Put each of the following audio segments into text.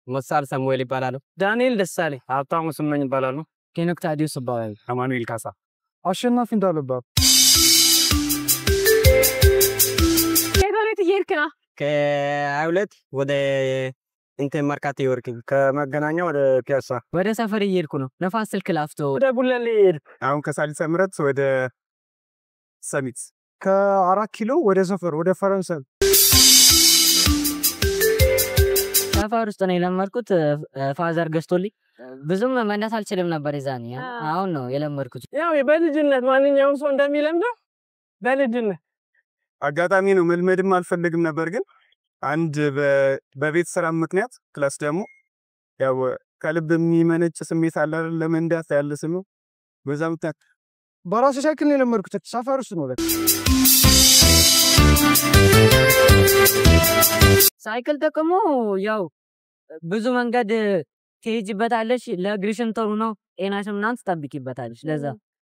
መሳል ሳሙኤል ይባላል። ዳንኤል ደሳሌ ሀብታሙ ስመኝ ይባላል። ኬኖክ ታዲዮስ ይባላል። አማኑኤል ካሳ አሸናፊ እንዳለባት ከዶሬት ይርክና ከአውለት ወደ እንትን መርካቶ ይወርክኝ ከመገናኛ ወደ ፒያሳ ወደ ሰፈር እየሄድኩ ነው። ነፋስ ስልክ ላፍቶ ወደ ጉለሌ አሁን ከሳሊስ ምረት ወደ ሰሚት ከ4 ኪሎ ወደ ሰፈር ወደ ፈረንሳይ ሰፈር ውስጥ ነው የለመድኩት። ፋዘር ገዝቶልኝ ብዙም መነስ አልችልም ነበር ይዛኔ። አሁን ነው የለመድኩት። ያው በልጅነት ማንኛውም ሰው እንደሚለምደው በልጅነት አጋጣሚ ነው። መልመድም አልፈልግም ነበር ግን አንድ በቤት ስራ ምክንያት ክላስ ደግሞ ያው ከልብ የሚመነጭ ስሜት አለ ለመንዳት ያለ ስሙ በዛ ምክንያት በራሴ ሳይክል ነው የለመድኩት። ሰፈር ውስጥ ነው። ሳይክል ጥቅሙ ያው ብዙ መንገድ ትሄጂበታለሽ። ለእግርሽም ጥሩ ነው። ጤናሽም ምናምን ትጠብቂበታለሽ። ለዛ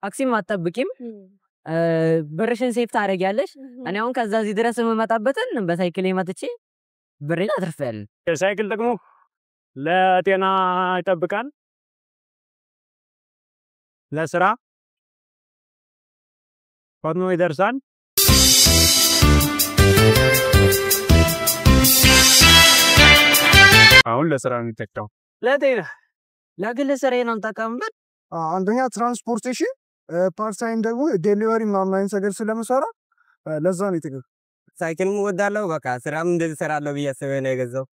ታክሲም አትጠብቂም። ብርሽን ሴፍ ታደርጊያለሽ። እኔ አሁን ከዛ እዚህ ድረስ የምመጣበትን በሳይክል መጥቼ ብሬን አትርፌያለሁ። የሳይክል ጥቅሙ ለጤና ይጠብቃል፣ ለስራ ፈጥኖ ይደርሳል። አሁን ለስራ ነው የሚጠቅመው። ለጤና ለግል ስራዬ ነው የምጠቀምበት። አንደኛ ትራንስፖርቴሽን ፓርት ታይም ደግሞ ዴሊቨሪ ምናምን ነገር ስለምሰራ ለዛ ነው የጠቀመው። ሳይክልም ወዳለው በቃ ስራም እንደዚህ ሰራለው ብዬ አስቤ ነው የገዛው።